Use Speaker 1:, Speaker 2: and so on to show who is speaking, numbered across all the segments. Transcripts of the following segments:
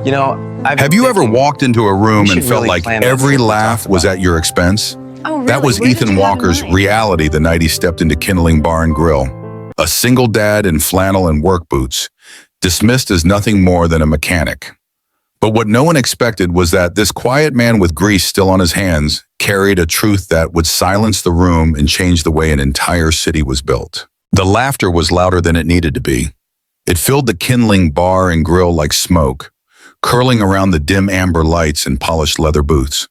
Speaker 1: You know, I've
Speaker 2: Have
Speaker 1: been
Speaker 2: you ever
Speaker 1: thinking
Speaker 2: walked into a
Speaker 1: we
Speaker 2: room
Speaker 1: should
Speaker 2: and felt
Speaker 1: really
Speaker 2: like
Speaker 1: plan on
Speaker 2: every
Speaker 1: something to
Speaker 2: laugh
Speaker 1: talk
Speaker 2: was
Speaker 1: about.
Speaker 2: at your expense?
Speaker 3: Oh, really?
Speaker 2: That was
Speaker 3: Where did
Speaker 2: Ethan
Speaker 3: you have in
Speaker 2: Walker's
Speaker 3: mind?
Speaker 2: reality the night he stepped into Kindling Bar and Grill. A single dad in flannel and work boots, dismissed as nothing more than a mechanic. But what no one expected was that this quiet man with grease still on his hands carried a truth that would silence the room and change the way an entire city was built. The laughter was louder than it needed to be. It filled the Kindling Bar and Grill like smoke, curling around the dim amber lights and polished leather booths.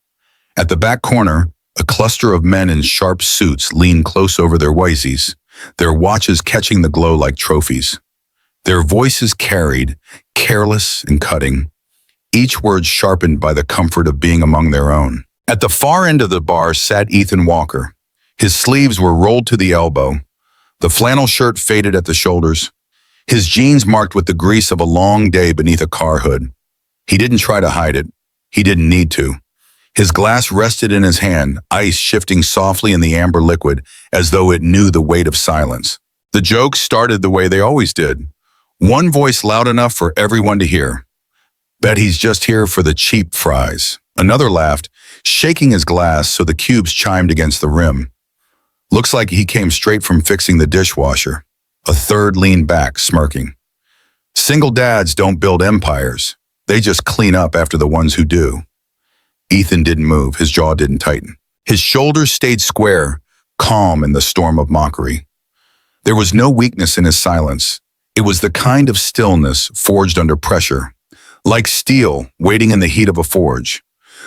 Speaker 2: At the back corner, a cluster of men in sharp suits leaned close over their whizies, their watches catching the glow like trophies. Their voices carried, careless and cutting, each word sharpened by the comfort of being among their own. At the far end of the bar sat Ethan Walker. His sleeves were rolled to the elbow, the flannel shirt faded at the shoulders, his jeans marked with the grease of a long day beneath a car hood. He didn't try to hide it. He didn't need to. His glass rested in his hand, ice shifting softly in the amber liquid as though it knew the weight of silence. The jokes started the way they always did. One voice loud enough for everyone to hear. Bet he's just here for the cheap fries. Another laughed, shaking his glass so the cubes chimed against the rim. Looks like he came straight from fixing the dishwasher. A third leaned back, smirking. Single dads don't build empires. They just clean up after the ones who do. Ethan didn't move, his jaw didn't tighten. His shoulders stayed square, calm in the storm of mockery. There was no weakness in his silence. It was the kind of stillness forged under pressure, like steel waiting in the heat of a forge.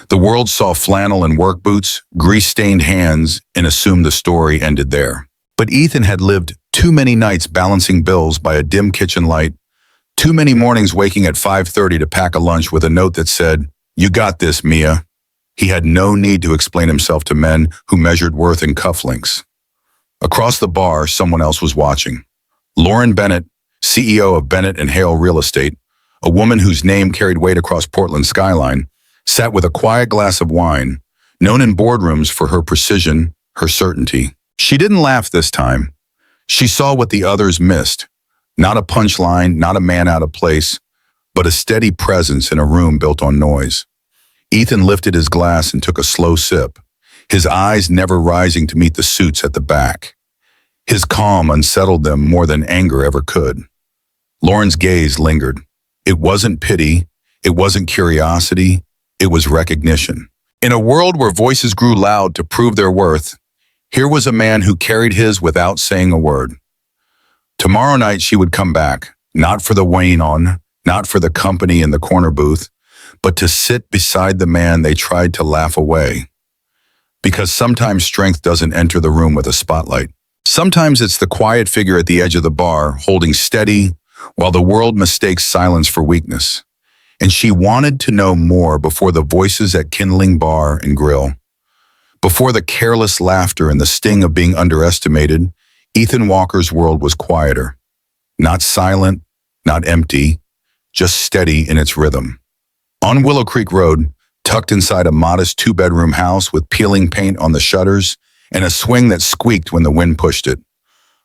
Speaker 2: The world saw flannel and work boots, grease-stained hands, and assumed the story ended there. But Ethan had lived too many nights balancing bills by a dim kitchen light, too many mornings waking at 5:30 to pack a lunch with a note that said, "You got this, Mia." He had no need to explain himself to men who measured worth in cufflinks. Across the bar, someone else was watching. Lauren Bennett, CEO of Bennett and Hale Real Estate, a woman whose name carried weight across Portland's skyline, sat with a quiet glass of wine, known in boardrooms for her precision, her certainty. She didn't laugh this time. She saw what the others missed. Not a punchline, not a man out of place, but a steady presence in a room built on noise. Ethan lifted his glass and took a slow sip, his eyes never rising to meet the suits at the back. His calm unsettled them more than anger ever could. Lauren's gaze lingered. It wasn't pity, it wasn't curiosity, it was recognition. In a world where voices grew loud to prove their worth, here was a man who carried his without saying a word. Tomorrow night she would come back, not for the wane on, not for the company in the corner booth, but to sit beside the man they tried to laugh away. Because sometimes strength doesn't enter the room with a spotlight. Sometimes it's the quiet figure at the edge of the bar, holding steady, while the world mistakes silence for weakness. And she wanted to know more before the voices at Kindling Bar and Grill. Before the careless laughter and the sting of being underestimated, Ethan Walker's world was quieter. Not silent, not empty, just steady in its rhythm. On Willow Creek Road, tucked inside a modest two-bedroom house with peeling paint on the shutters and a swing that squeaked when the wind pushed it,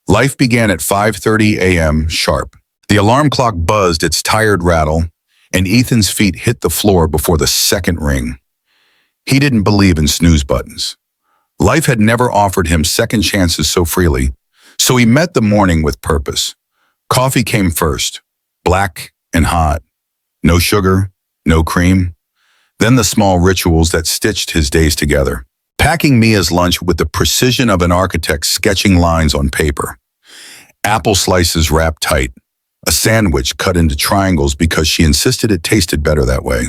Speaker 2: life began at 5:30 a.m. sharp. The alarm clock buzzed its tired rattle, and Ethan's feet hit the floor before the second ring. He didn't believe in snooze buttons. Life had never offered him second chances so freely, so he met the morning with purpose. Coffee came first, black and hot. No sugar, no cream. Then the small rituals that stitched his days together. Packing Mia's lunch with the precision of an architect sketching lines on paper. Apple slices wrapped tight. A sandwich cut into triangles because she insisted it tasted better that way.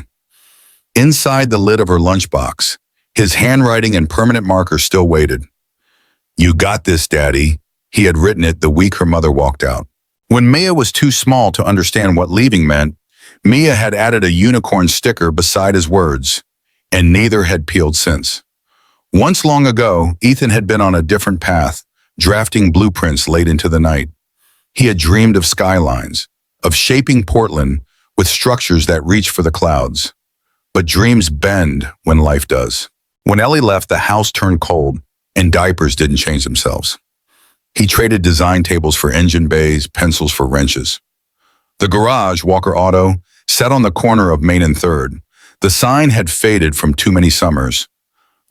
Speaker 2: Inside the lid of her lunchbox, his handwriting and permanent marker still waited. "You got this, Daddy." He had written it the week her mother walked out. When Mia was too small to understand what leaving meant, Mia had added a unicorn sticker beside his words, and neither had peeled since. Once long ago, Ethan had been on a different path, drafting blueprints late into the night. He had dreamed of skylines, of shaping Portland with structures that reach for the clouds. But dreams bend when life does. When Ellie left, the house turned cold, and diapers didn't change themselves. He traded design tables for engine bays, pencils for wrenches. The garage, Walker Auto, Set on the corner of Main and Third. The sign had faded from too many summers.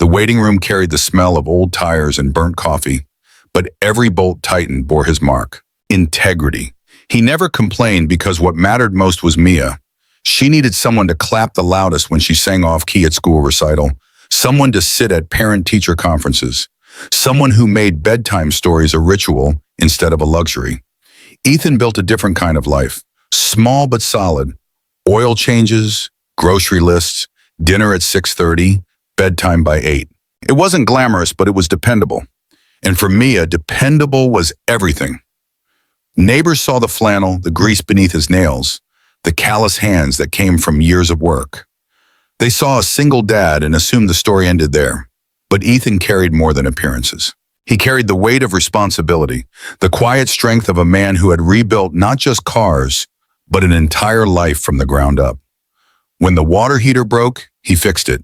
Speaker 2: The waiting room carried the smell of old tires and burnt coffee, but every bolt tightened bore his mark. Integrity. He never complained because what mattered most was Mia. She needed someone to clap the loudest when she sang off-key at school recital, someone to sit at parent-teacher conferences, someone who made bedtime stories a ritual instead of a luxury. Ethan built a different kind of life, small but solid. Oil changes, grocery lists, dinner at 6:30, bedtime by 8. It wasn't glamorous, but it was dependable. And for Mia, dependable was everything. Neighbors saw the flannel, the grease beneath his nails, the callous hands that came from years of work. They saw a single dad and assumed the story ended there. But Ethan carried more than appearances. He carried the weight of responsibility, the quiet strength of a man who had rebuilt not just cars, but an entire life from the ground up. When the water heater broke, he fixed it.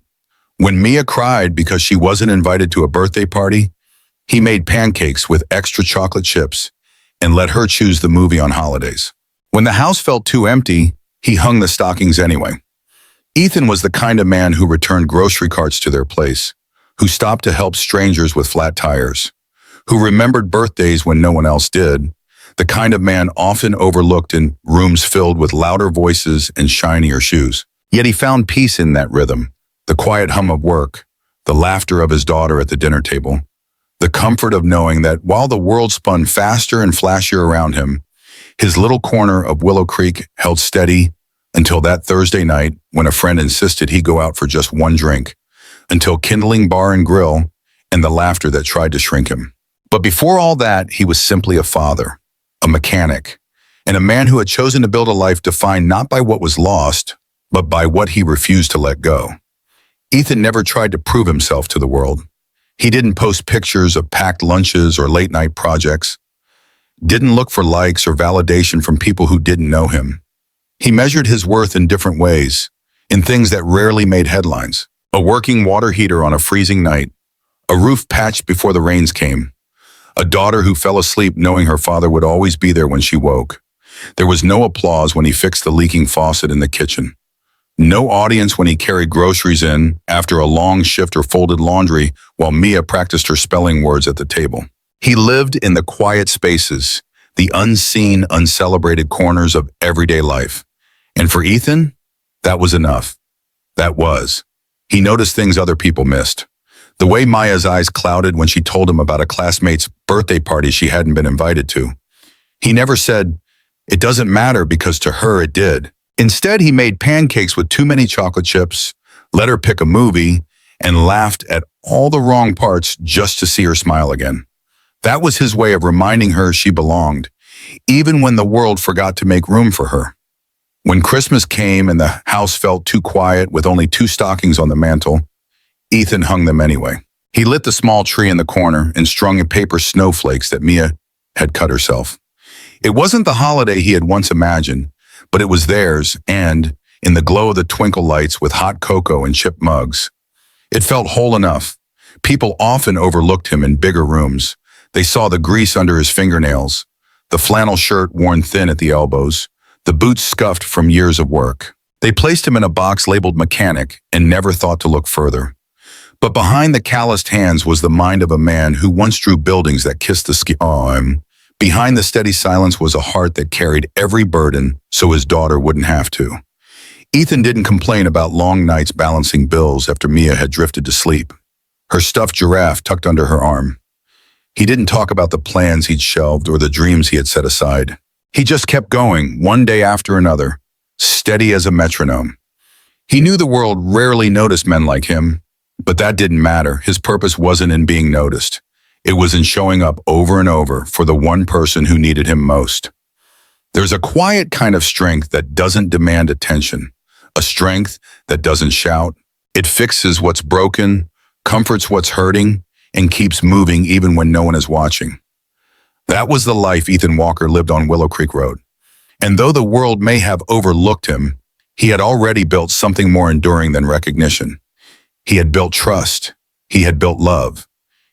Speaker 2: When Mia cried because she wasn't invited to a birthday party, he made pancakes with extra chocolate chips and let her choose the movie on holidays. When the house felt too empty, he hung the stockings anyway. Ethan was the kind of man who returned grocery carts to their place, who stopped to help strangers with flat tires, who remembered birthdays when no one else did, the kind of man often overlooked in rooms filled with louder voices and shinier shoes. Yet he found peace in that rhythm, the quiet hum of work, the laughter of his daughter at the dinner table, the comfort of knowing that while the world spun faster and flashier around him, his little corner of Willow Creek held steady until that Thursday night when a friend insisted he go out for just one drink, until kindling bar and grill and the laughter that tried to shrink him. But before all that, he was simply a father, a mechanic, and a man who had chosen to build a life defined not by what was lost, but by what he refused to let go. Ethan never tried to prove himself to the world. He didn't post pictures of packed lunches or late-night projects, didn't look for likes or validation from people who didn't know him. He measured his worth in different ways, in things that rarely made headlines. A working water heater on a freezing night, a roof patched before the rains came, a daughter who fell asleep knowing her father would always be there when she woke. There was no applause when he fixed the leaking faucet in the kitchen. No audience when he carried groceries in after a long shift or folded laundry while Mia practiced her spelling words at the table. He lived in the quiet spaces, the unseen, uncelebrated corners of everyday life. And for Ethan, that was enough. That was. He noticed things other people missed. The way Maya's eyes clouded when she told him about a classmate's birthday party she hadn't been invited to. He never said, "It doesn't matter," because to her it did. Instead, he made pancakes with too many chocolate chips, let her pick a movie, and laughed at all the wrong parts just to see her smile again. That was his way of reminding her she belonged, even when the world forgot to make room for her. When Christmas came and the house felt too quiet with only 2 stockings on the mantel, Ethan hung them anyway. He lit the small tree in the corner and strung in paper snowflakes that Mia had cut herself. It wasn't the holiday he had once imagined, but it was theirs, and, in the glow of the twinkle lights with hot cocoa and chipped mugs, it felt whole enough. People often overlooked him in bigger rooms. They saw the grease under his fingernails, the flannel shirt worn thin at the elbows, the boots scuffed from years of work. They placed him in a box labeled mechanic and never thought to look further. But behind the calloused hands was the mind of a man who once drew buildings that kissed the sky. Behind the steady silence was a heart that carried every burden so his daughter wouldn't have to. Ethan didn't complain about long nights balancing bills after Mia had drifted to sleep, her stuffed giraffe tucked under her arm. He didn't talk about the plans he'd shelved or the dreams he had set aside. He just kept going, one day after another, steady as a metronome. He knew the world rarely noticed men like him, but that didn't matter. His purpose wasn't in being noticed. It was in showing up over and over for the one person who needed him most. There's a quiet kind of strength that doesn't demand attention, a strength that doesn't shout. It fixes what's broken, comforts what's hurting, and keeps moving even when no one is watching. That was the life Ethan Walker lived on Willow Creek Road. And though the world may have overlooked him, he had already built something more enduring than recognition. He had built trust. He had built love.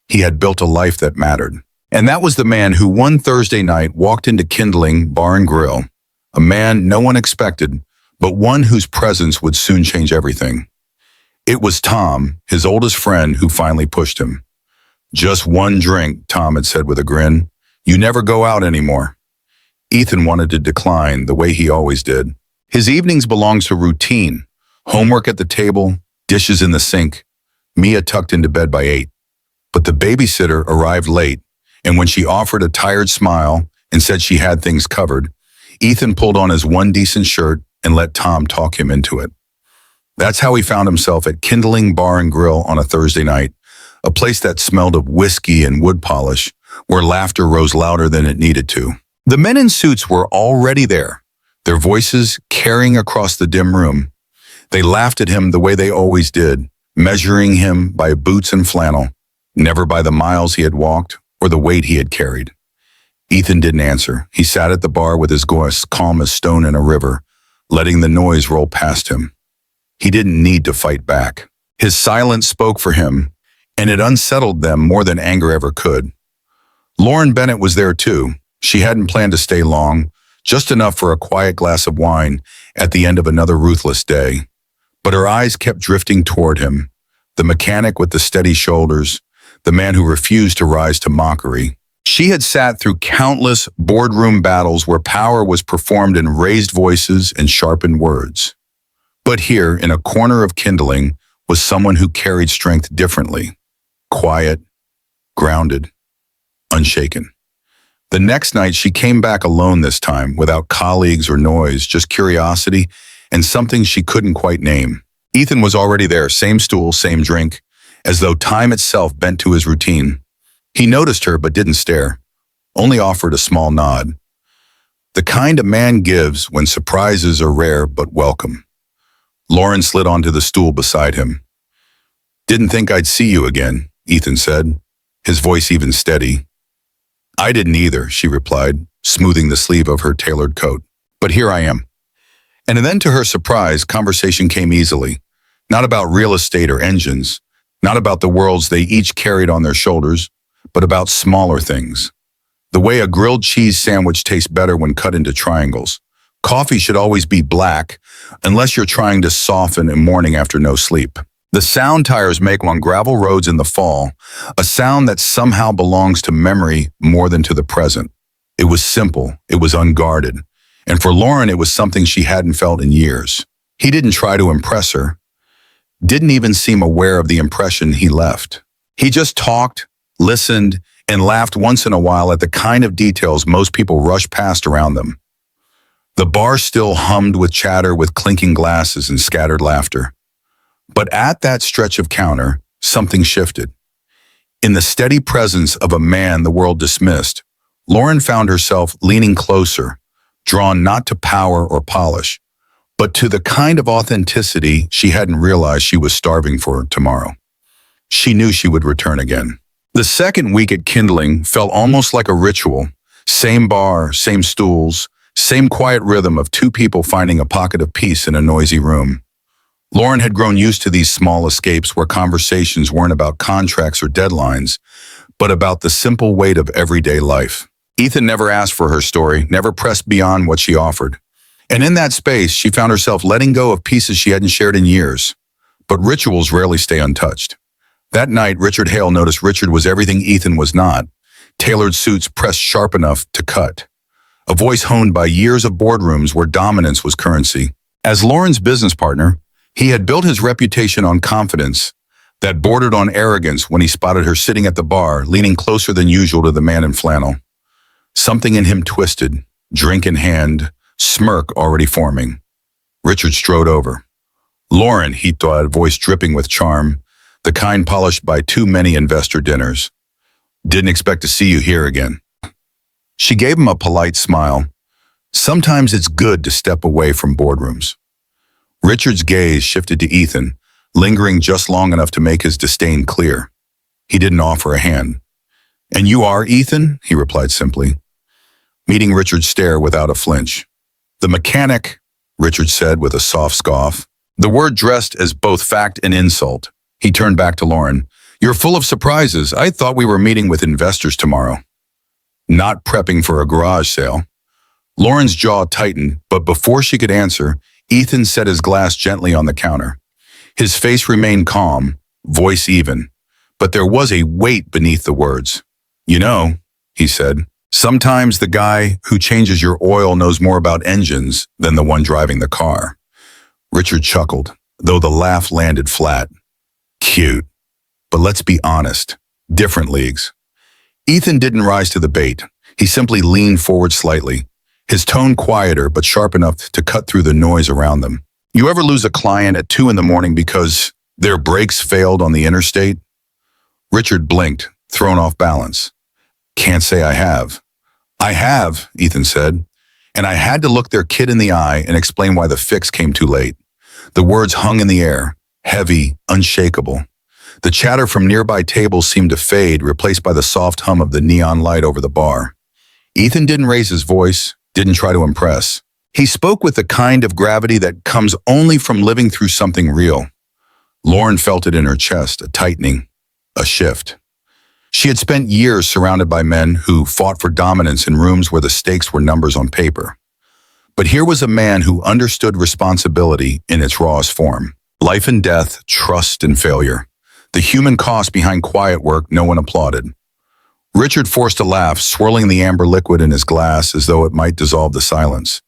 Speaker 2: He had built a life that mattered. And that was the man who one Thursday night walked into Kindling Bar and Grill, a man no one expected, but one whose presence would soon change everything. It was Tom, his oldest friend, who finally pushed him. "Just one drink," Tom had said with a grin. "You never go out anymore." Ethan wanted to decline the way he always did. His evenings belonged to routine. Homework at the table, dishes in the sink, Mia tucked into bed by 8. But the babysitter arrived late, and when she offered a tired smile and said she had things covered, Ethan pulled on his one decent shirt and let Tom talk him into it. That's how he found himself at Kindling Bar and Grill on a Thursday night, a place that smelled of whiskey and wood polish, where laughter rose louder than it needed to. The men in suits were already there, their voices carrying across the dim room. They laughed at him the way they always did, measuring him by boots and flannel, never by the miles he had walked or the weight he had carried. Ethan didn't answer. He sat at the bar with his voice calm as stone in a river, letting the noise roll past him. He didn't need to fight back. His silence spoke for him, and it unsettled them more than anger ever could. Lauren Bennett was there too. She hadn't planned to stay long, just enough for a quiet glass of wine at the end of another ruthless day. But her eyes kept drifting toward him, the mechanic with the steady shoulders, the man who refused to rise to mockery. She had sat through countless boardroom battles where power was performed in raised voices and sharpened words. But here, in a corner of Kindling, was someone who carried strength differently, quiet, grounded, unshaken. The next night, she came back alone this time, without colleagues or noise, just curiosity and something she couldn't quite name. Ethan was already there, same stool, same drink, as though time itself bent to his routine. He noticed her but didn't stare, only offered a small nod. The kind a man gives when surprises are rare but welcome. Lauren slid onto the stool beside him. "Didn't think I'd see you again," Ethan said, his voice even steady. "I didn't either," she replied, smoothing the sleeve of her tailored coat. "But here I am." And then to her surprise, conversation came easily. Not about real estate or engines, not about the worlds they each carried on their shoulders, but about smaller things. The way a grilled cheese sandwich tastes better when cut into triangles. Coffee should always be black, unless you're trying to soften a morning after no sleep. The sound tires make on gravel roads in the fall, a sound that somehow belongs to memory more than to the present. It was simple, it was unguarded, and for Lauren it was something she hadn't felt in years. He didn't try to impress her, didn't even seem aware of the impression he left. He just talked, listened, and laughed once in a while at the kind of details most people rush past around them. The bar still hummed with chatter, with clinking glasses and scattered laughter. But at that stretch of counter, something shifted. In the steady presence of a man the world dismissed, Lauren found herself leaning closer, drawn not to power or polish, but to the kind of authenticity she hadn't realized she was starving for tomorrow. She knew she would return again. The second week at Kindling felt almost like a ritual. Same bar, same stools, same quiet rhythm of two people finding a pocket of peace in a noisy room. Lauren had grown used to these small escapes where conversations weren't about contracts or deadlines, but about the simple weight of everyday life. Ethan never asked for her story, never pressed beyond what she offered. And in that space, she found herself letting go of pieces she hadn't shared in years. But rituals rarely stay untouched. That night, Richard Hale noticed Richard was everything Ethan was not. Tailored suits pressed sharp enough to cut. A voice honed by years of boardrooms where dominance was currency. As Lauren's business partner, he had built his reputation on confidence that bordered on arrogance when he spotted her sitting at the bar, leaning closer than usual to the man in flannel. Something in him twisted, drink in hand, smirk already forming. Richard strode over. "Lauren," he thought, voice dripping with charm, the kind polished by too many investor dinners. "Didn't expect to see you here again." She gave him a polite smile. Sometimes it's good to step away from boardrooms. Richard's gaze shifted to Ethan, lingering just long enough to make his disdain clear. He didn't offer a hand. "And you are Ethan?" he replied simply, meeting Richard's stare without a flinch. "The mechanic," Richard said with a soft scoff, the word dressed as both fact and insult. He turned back to Lauren. "You're full of surprises. I thought we were meeting with investors tomorrow." "Not prepping for a garage sale." Lauren's jaw tightened, but before she could answer, Ethan set his glass gently on the counter. His face remained calm, voice even, but there was a weight beneath the words. You know, he said, sometimes the guy who changes your oil knows more about engines than the one driving the car. Richard chuckled, though the laugh landed flat. Cute. But let's be honest, different leagues. Ethan didn't rise to the bait. He simply leaned forward slightly, his tone quieter but sharp enough to cut through the noise around them. You ever lose a client at 2 a.m. because their brakes failed on the interstate? Richard blinked, thrown off balance. Can't say I have. I have, Ethan said, and I had to look their kid in the eye and explain why the fix came too late. The words hung in the air, heavy, unshakable. The chatter from nearby tables seemed to fade, replaced by the soft hum of the neon light over the bar. Ethan didn't raise his voice, didn't try to impress. He spoke with the kind of gravity that comes only from living through something real. Lauren felt it in her chest, a tightening, a shift. She had spent years surrounded by men who fought for dominance in rooms where the stakes were numbers on paper. But here was a man who understood responsibility in its rawest form. Life and death, trust and failure. The human cost behind quiet work no one applauded. Richard forced a laugh, swirling the amber liquid in his glass as though it might dissolve the silence.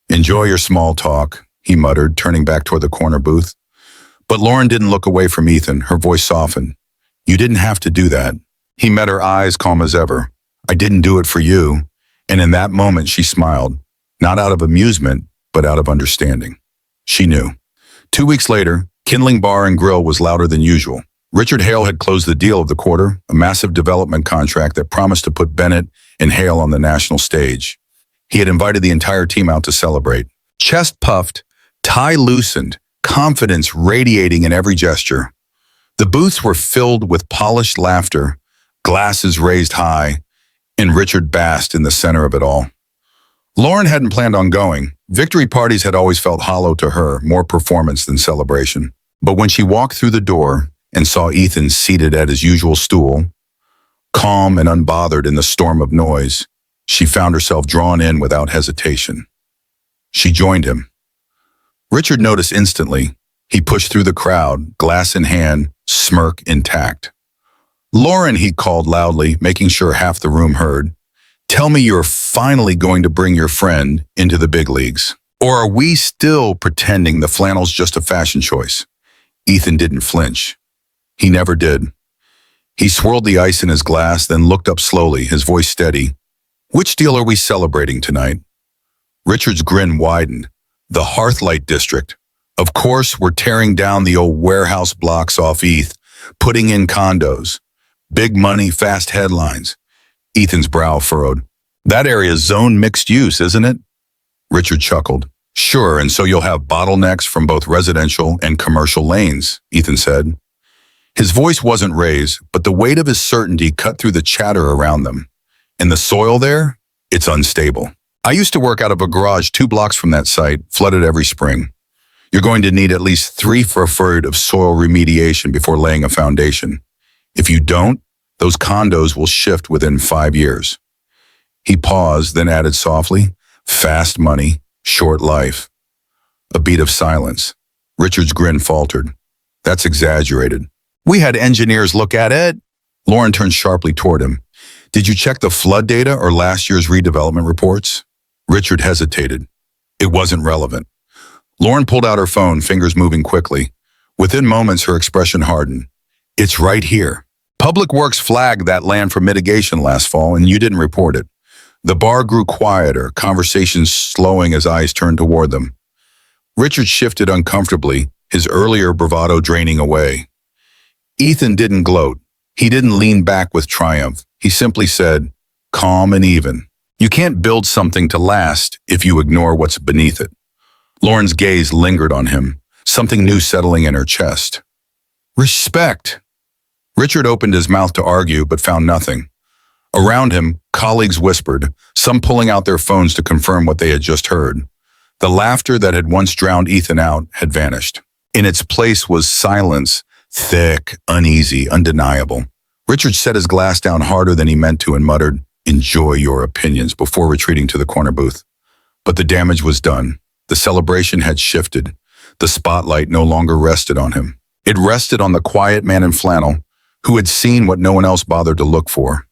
Speaker 2: Enjoy your small talk, he muttered, turning back toward the corner booth. But Lauren didn't look away from Ethan, her voice softened. You didn't have to do that. He met her eyes calm as ever. I didn't do it for you. And in that moment she smiled, not out of amusement, but out of understanding. She knew. 2 weeks later, Kindling Bar and Grill was louder than usual. Richard Hale had closed the deal of the quarter, a massive development contract that promised to put Bennett and Hale on the national stage. He had invited the entire team out to celebrate. Chest puffed, tie loosened, confidence radiating in every gesture. The booths were filled with polished laughter, glasses raised high, and Richard basked in the center of it all. Lauren hadn't planned on going. Victory parties had always felt hollow to her, more performance than celebration. But when she walked through the door and saw Ethan seated at his usual stool, calm and unbothered in the storm of noise, she found herself drawn in without hesitation. She joined him. Richard noticed instantly. He pushed through the crowd, glass in hand, smirk intact. Lauren, he called loudly, making sure half the room heard. Tell me you're finally going to bring your friend into the big leagues. Or are we still pretending the flannel's just a fashion choice? Ethan didn't flinch. He never did. He swirled the ice in his glass, then looked up slowly, his voice steady. Which deal are we celebrating tonight? Richard's grin widened. The Hearthlight District. Of course, we're tearing down the old warehouse blocks off ETH, putting in condos. Big money, fast headlines. Ethan's brow furrowed. That area's zone mixed use, isn't it? Richard chuckled. Sure, and so you'll have bottlenecks from both residential and commercial lanes, Ethan said. His voice wasn't raised, but the weight of his certainty cut through the chatter around them. And the soil there? It's unstable. I used to work out of a garage 2 blocks from that site, flooded every spring. You're going to need at least 3 foot of soil remediation before laying a foundation. If you don't, those condos will shift within 5 years. He paused, then added softly, fast money, short life. A beat of silence. Richard's grin faltered. That's exaggerated. We had engineers look at it. Lauren turned sharply toward him. Did you check the flood data or last year's redevelopment reports? Richard hesitated. It wasn't relevant. Lauren pulled out her phone, fingers moving quickly. Within moments, her expression hardened. It's right here. Public Works flagged that land for mitigation last fall, and you didn't report it. The bar grew quieter, conversations slowing as eyes turned toward them. Richard shifted uncomfortably, his earlier bravado draining away. Ethan didn't gloat. He didn't lean back with triumph. He simply said, calm and even. You can't build something to last if you ignore what's beneath it. Lauren's gaze lingered on him, something new settling in her chest. Respect. Richard opened his mouth to argue, but found nothing. Around him, colleagues whispered, some pulling out their phones to confirm what they had just heard. The laughter that had once drowned Ethan out had vanished. In its place was silence, thick, uneasy, undeniable. Richard set his glass down harder than he meant to and muttered, enjoy your opinions, before retreating to the corner booth. But the damage was done. The celebration had shifted. The spotlight no longer rested on him. It rested on the quiet man in flannel who had seen what no one else bothered to look for.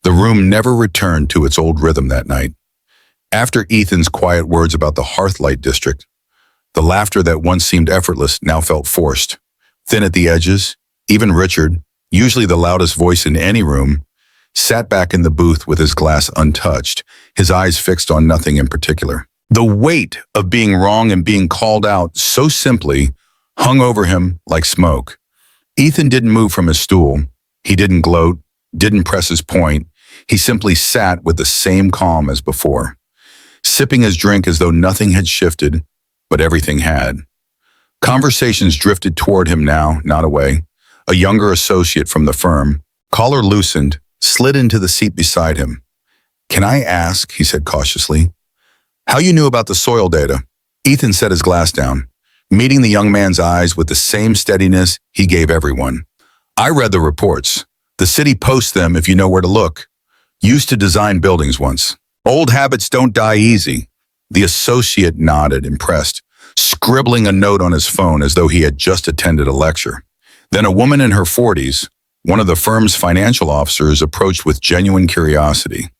Speaker 2: The room never returned to its old rhythm that night. After Ethan's quiet words about the Hearthlight district, the laughter that once seemed effortless now felt forced. Thin at the edges, even Richard, usually the loudest voice in any room, sat back in the booth with his glass untouched, his eyes fixed on nothing in particular. The weight of being wrong and being called out so simply hung over him like smoke. Ethan didn't move from his stool. He didn't gloat, didn't press his point. He simply sat with the same calm as before, sipping his drink as though nothing had shifted, but everything had. Conversations drifted toward him now, not away. A younger associate from the firm, collar loosened, slid into the seat beside him. "Can I ask," he said cautiously, "how you knew about the soil data?" Ethan set his glass down, meeting the young man's eyes with the same steadiness he gave everyone. "I read the reports. The city posts them if you know where to look. Used to design buildings once. Old habits don't die easy." The associate nodded, impressed, scribbling a note on his phone as though he had just attended a lecture. Then a woman in her 40s, one of the firm's financial officers, approached with genuine curiosity.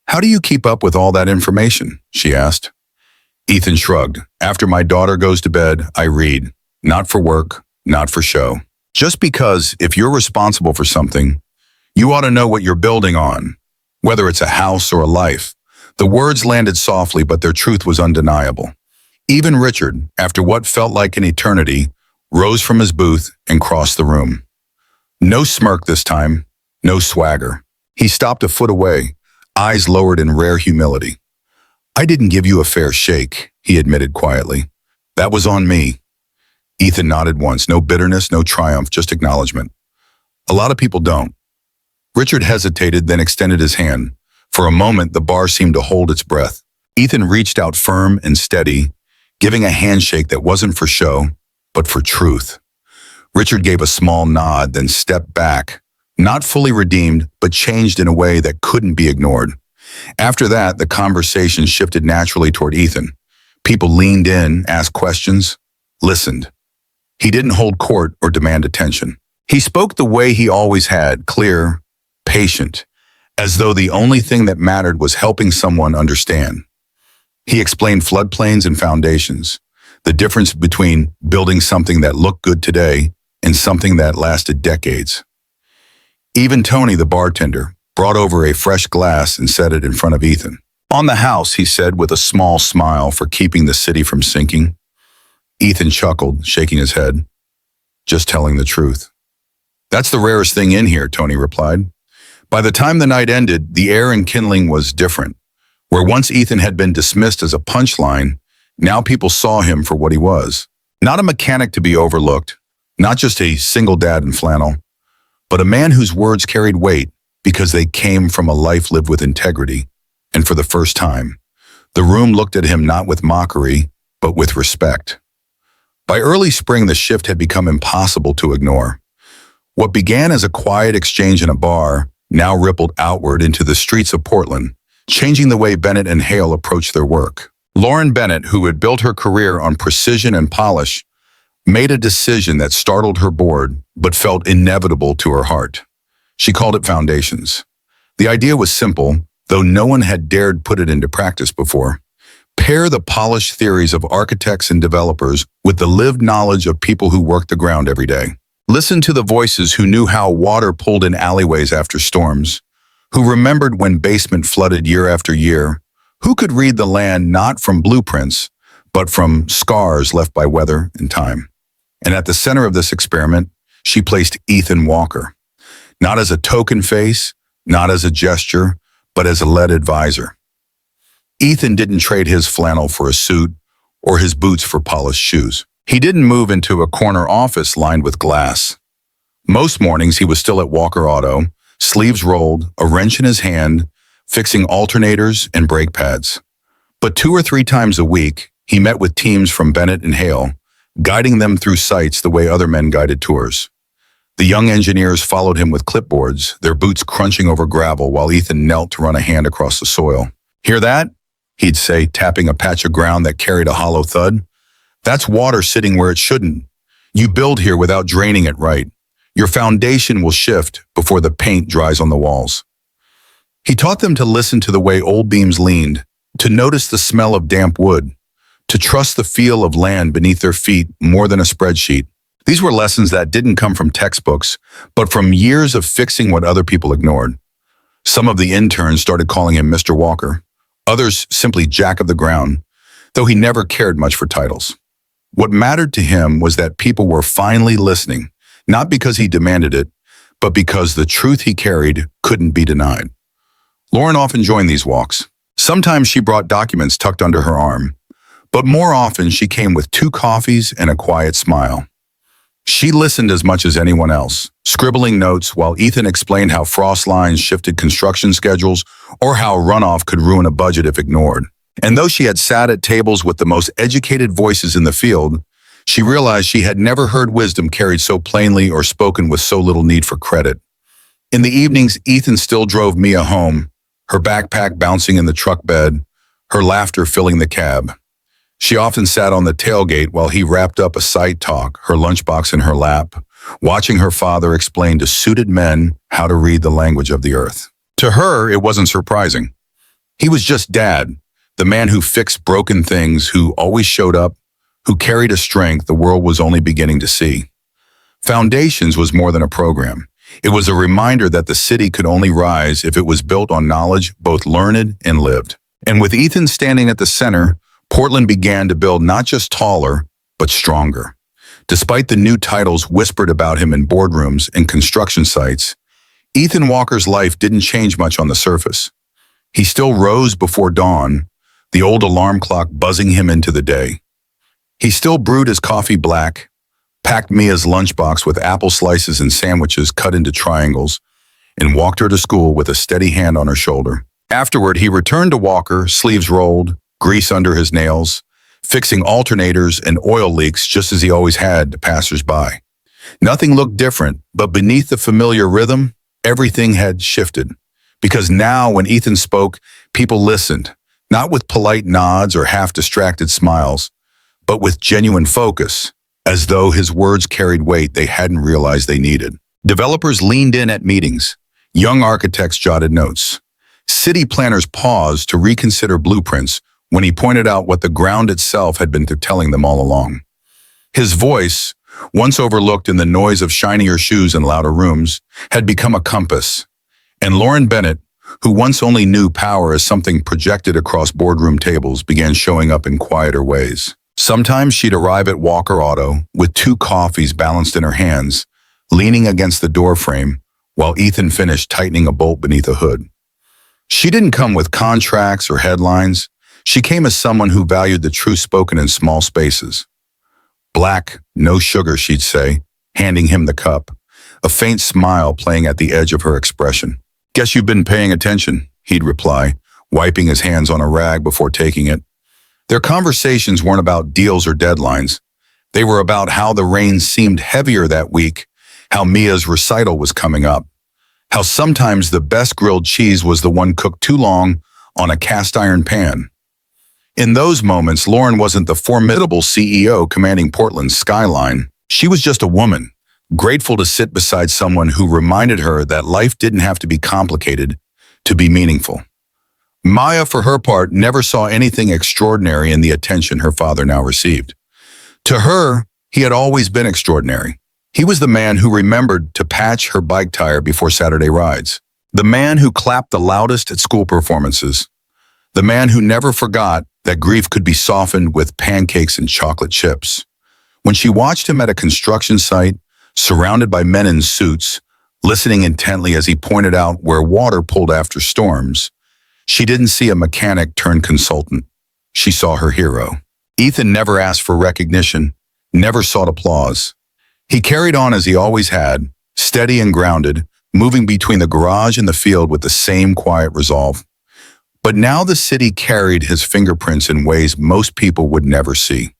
Speaker 2: "How do you keep up with all that information?" she asked. Ethan shrugged. "After my daughter goes to bed, I read. Not for work, not for show. Just because if you're responsible for something, you ought to know what you're building on, whether it's a house or a life." The words landed softly, but their truth was undeniable. Even Richard, after what felt like an eternity, rose from his booth and crossed the room. No smirk this time, no swagger. He stopped a foot away, eyes lowered in rare humility. "I didn't give you a fair shake," he admitted quietly. "That was on me." Ethan nodded once, no bitterness, no triumph, just acknowledgement. "A lot of people don't." Richard hesitated, then extended his hand. For a moment, the bar seemed to hold its breath. Ethan reached out firm and steady, giving a handshake that wasn't for show, but for truth. Richard gave a small nod, then stepped back, not fully redeemed, but changed in a way that couldn't be ignored. After that, the conversation shifted naturally toward Ethan. People leaned in, asked questions, listened. He didn't hold court or demand attention. He spoke the way he always had, clear, patient, as though the only thing that mattered was helping someone understand. He explained floodplains and foundations, the difference between building something that looked good today and something that lasted decades. Even Tony, the bartender, brought over a fresh glass and set it in front of Ethan. "On the house," he said with a small smile for keeping the city from sinking. Ethan chuckled, shaking his head. "Just telling the truth." "That's the rarest thing in here," Tony replied. By the time the night ended, the air in Kindling was different. Where once Ethan had been dismissed as a punchline, now people saw him for what he was. Not a mechanic to be overlooked, not just a single dad in flannel, but a man whose words carried weight because they came from a life lived with integrity. And for the first time, the room looked at him not with mockery, but with respect. By early spring, the shift had become impossible to ignore. What began as a quiet exchange in a bar now rippled outward into the streets of Portland, changing the way Bennett and Hale approached their work. Lauren Bennett, who had built her career on precision and polish, made a decision that startled her board, but felt inevitable to her heart. She called it Foundations. The idea was simple, though no one had dared put it into practice before. Pair the polished theories of architects and developers with the lived knowledge of people who work the ground every day. Listen to the voices who knew how water pulled in alleyways after storms, who remembered when basement flooded year after year, who could read the land not from blueprints, but from scars left by weather and time. And at the center of this experiment, she placed Ethan Walker, not as a token face, not as a gesture, but as a lead advisor. Ethan didn't trade his flannel for a suit or his boots for polished shoes. He didn't move into a corner office lined with glass. Most mornings he was still at Walker Auto, sleeves rolled, a wrench in his hand, fixing alternators and brake pads. But 2 or 3 times a week, he met with teams from Bennett and Hale, guiding them through sites the way other men guided tours. The young engineers followed him with clipboards, their boots crunching over gravel while Ethan knelt to run a hand across the soil. "Hear that?" he'd say, tapping a patch of ground that carried a hollow thud. That's water sitting where it shouldn't. You build here without draining it right. Your foundation will shift before the paint dries on the walls. He taught them to listen to the way old beams leaned, to notice the smell of damp wood, to trust the feel of land beneath their feet more than a spreadsheet. These were lessons that didn't come from textbooks, but from years of fixing what other people ignored. Some of the interns started calling him Mr. Walker, others simply Jack of the Ground, though he never cared much for titles. What mattered to him was that people were finally listening, not because he demanded it, but because the truth he carried couldn't be denied. Lauren often joined these walks. Sometimes she brought documents tucked under her arm, but more often she came with 2 coffees and a quiet smile. She listened as much as anyone else, scribbling notes while Ethan explained how frost lines shifted construction schedules or how runoff could ruin a budget if ignored. And though she had sat at tables with the most educated voices in the field, she realized she had never heard wisdom carried so plainly or spoken with so little need for credit. In the evenings, Ethan still drove Mia home, her backpack bouncing in the truck bed, her laughter filling the cab. She often sat on the tailgate while he wrapped up a side talk, her lunchbox in her lap, watching her father explain to suited men how to read the language of the earth. To her, it wasn't surprising. He was just Dad, the man who fixed broken things, who always showed up, who carried a strength the world was only beginning to see. Foundations was more than a program. It was a reminder that the city could only rise if it was built on knowledge, both learned and lived. And with Ethan standing at the center, Portland began to build not just taller, but stronger. Despite the new titles whispered about him in boardrooms and construction sites, Ethan Walker's life didn't change much on the surface. He still rose before dawn, the old alarm clock buzzing him into the day. He still brewed his coffee black, packed Mia's lunchbox with apple slices and sandwiches cut into triangles, and walked her to school with a steady hand on her shoulder. Afterward, he returned to Walker, sleeves rolled, grease under his nails, fixing alternators and oil leaks just as he always had to passers-by. Nothing looked different, but beneath the familiar rhythm, everything had shifted. Because now, when Ethan spoke, people listened, not with polite nods or half-distracted smiles, but with genuine focus, as though his words carried weight they hadn't realized they needed. Developers leaned in at meetings. Young architects jotted notes. City planners paused to reconsider blueprints when he pointed out what the ground itself had been telling them all along. His voice, once overlooked in the noise of shinier shoes and louder rooms, had become a compass. And Lauren Bennett, who once only knew power as something projected across boardroom tables, began showing up in quieter ways. Sometimes she'd arrive at Walker Auto with 2 coffees balanced in her hands, leaning against the doorframe while Ethan finished tightening a bolt beneath a hood. She didn't come with contracts or headlines. She came as someone who valued the truth spoken in small spaces. Black, no sugar, she'd say, handing him the cup, a faint smile playing at the edge of her expression. Guess you've been paying attention, he'd reply, wiping his hands on a rag before taking it. Their conversations weren't about deals or deadlines. They were about how the rain seemed heavier that week, how Mia's recital was coming up, how sometimes the best grilled cheese was the one cooked too long on a cast iron pan. In those moments, Lauren wasn't the formidable CEO commanding Portland's skyline. She was just a woman, grateful to sit beside someone who reminded her that life didn't have to be complicated to be meaningful. Maya, for her part, never saw anything extraordinary in the attention her father now received. To her, he had always been extraordinary. He was the man who remembered to patch her bike tire before Saturday rides, the man who clapped the loudest at school performances, the man who never forgot that grief could be softened with pancakes and chocolate chips. When she watched him at a construction site, surrounded by men in suits, listening intently as he pointed out where water pulled after storms, she didn't see a mechanic turned consultant. She saw her hero. Ethan never asked for recognition, never sought applause. He carried on as he always had, steady and grounded, moving between the garage and the field with the same quiet resolve. But now the city carried his fingerprints in ways most people would never see.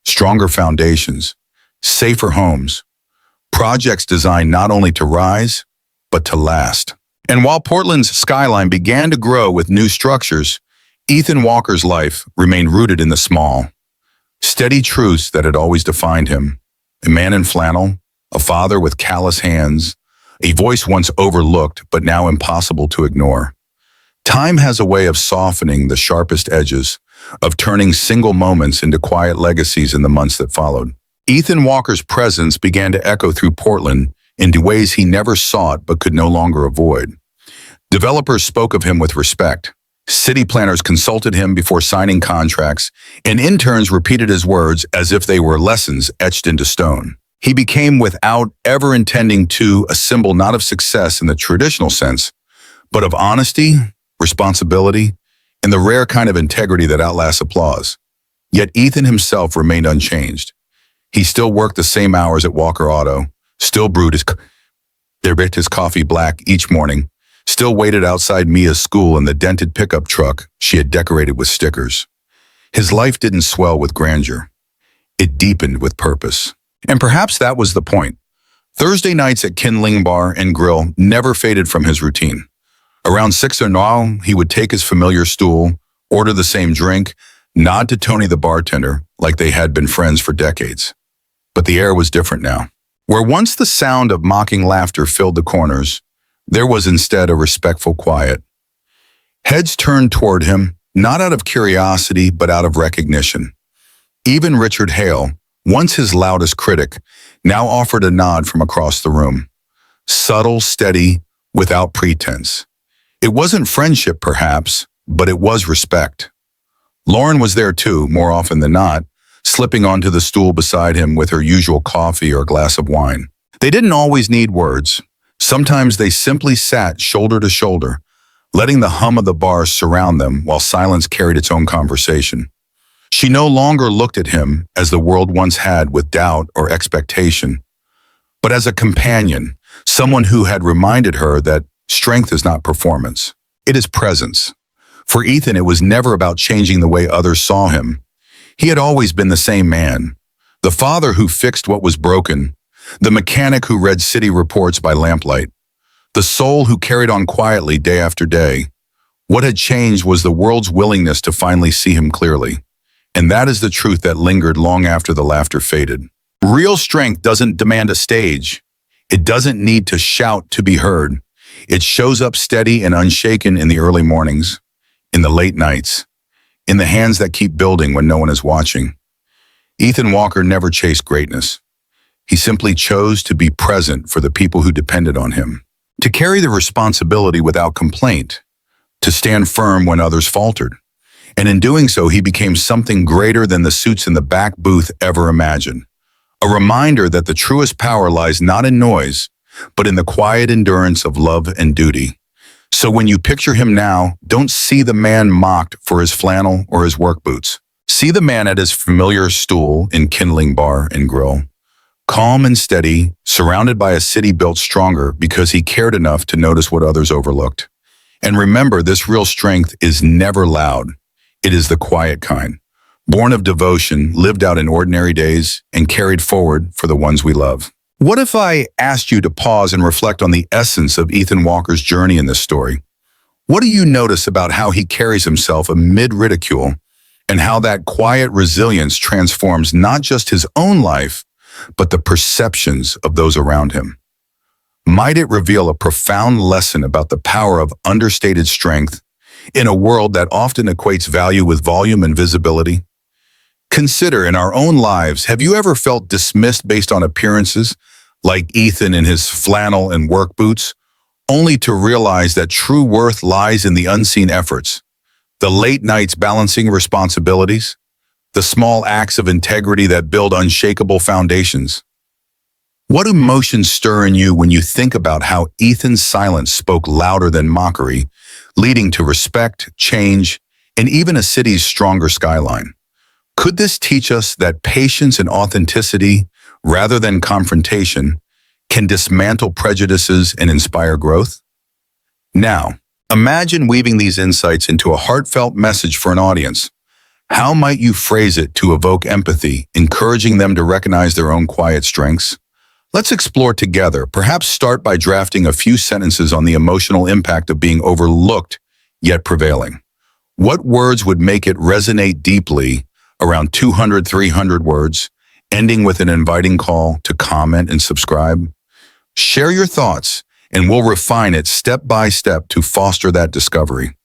Speaker 2: Stronger foundations, safer homes, projects designed not only to rise, but to last. And while Portland's skyline began to grow with new structures, Ethan Walker's life remained rooted in the small, steady truths that had always defined him. A man in flannel, a father with callous hands, a voice once overlooked but now impossible to ignore. Time has a way of softening the sharpest edges, of turning single moments into quiet legacies in the months that followed. Ethan Walker's presence began to echo through Portland in ways he never sought but could no longer avoid. Developers spoke of him with respect. City planners consulted him before signing contracts, and interns repeated his words as if they were lessons etched into stone. He became, without ever intending to, a symbol not of success in the traditional sense, but of honesty, responsibility, and the rare kind of integrity that outlasts applause. Yet Ethan himself remained unchanged. He still worked the same hours at Walker Auto, still brewed his coffee black each morning, still waited outside Mia's school in the dented pickup truck she had decorated with stickers. His life didn't swell with grandeur. It deepened with purpose. And perhaps that was the point. Thursday nights at Kindling Bar and Grill never faded from his routine. Around 6 or 9, he would take his familiar stool, order the same drink, nod to Tony the bartender like they had been friends for decades. But the air was different now. Where once the sound of mocking laughter filled the corners, there was instead a respectful quiet. Heads turned toward him, not out of curiosity, but out of recognition. Even Richard Hale, once his loudest critic, now offered a nod from across the room. Subtle, steady, without pretense. It wasn't friendship, perhaps, but it was respect. Lauren was there too, more often than not, slipping onto the stool beside him with her usual coffee or glass of wine. They didn't always need words. Sometimes they simply sat shoulder to shoulder, letting the hum of the bar surround them while silence carried its own conversation. She no longer looked at him as the world once had with doubt or expectation, but as a companion, someone who had reminded her that strength is not performance. It is presence. For Ethan, it was never about changing the way others saw him. He had always been the same man, the father who fixed what was broken, the mechanic who read city reports by lamplight, the soul who carried on quietly day after day. What had changed was the world's willingness to finally see him clearly. And that is the truth that lingered long after the laughter faded. Real strength doesn't demand a stage. It doesn't need to shout to be heard. It shows up steady and unshaken in the early mornings, in the late nights, in the hands that keep building when no one is watching. Ethan Walker never chased greatness. He simply chose to be present for the people who depended on him, to carry the responsibility without complaint, to stand firm when others faltered. And in doing so, he became something greater than the suits in the back booth ever imagined. A reminder that the truest power lies not in noise, but in the quiet endurance of love and duty. So when you picture him now, don't see the man mocked for his flannel or his work boots. See the man at his familiar stool in Kindling Bar and Grill, calm and steady, surrounded by a city built stronger because he cared enough to notice what others overlooked. And remember, this real strength is never loud. It is the quiet kind, born of devotion, lived out in ordinary days, and carried forward for the ones we love. What if I asked you to pause and reflect on the essence of Ethan Walker's journey in this story? What do you notice about how he carries himself amid ridicule, and how that quiet resilience transforms not just his own life, but the perceptions of those around him? Might it reveal a profound lesson about the power of understated strength in a world that often equates value with volume and visibility? Consider, in our own lives, have you ever felt dismissed based on appearances, like Ethan in his flannel and work boots, only to realize that true worth lies in the unseen efforts, the late nights balancing responsibilities, the small acts of integrity that build unshakable foundations? What emotions stir in you when you think about how Ethan's silence spoke louder than mockery, leading to respect, change, and even a city's stronger skyline? Could this teach us that patience and authenticity, rather than confrontation, can dismantle prejudices and inspire growth? Now, imagine weaving these insights into a heartfelt message for an audience. How might you phrase it to evoke empathy, encouraging them to recognize their own quiet strengths? Let's explore together. Perhaps start by drafting a few sentences on the emotional impact of being overlooked, yet prevailing. What words would make it resonate deeply, around 200, 300 words, ending with an inviting call to comment and subscribe? Share your thoughts, and we'll refine it step by step to foster that discovery.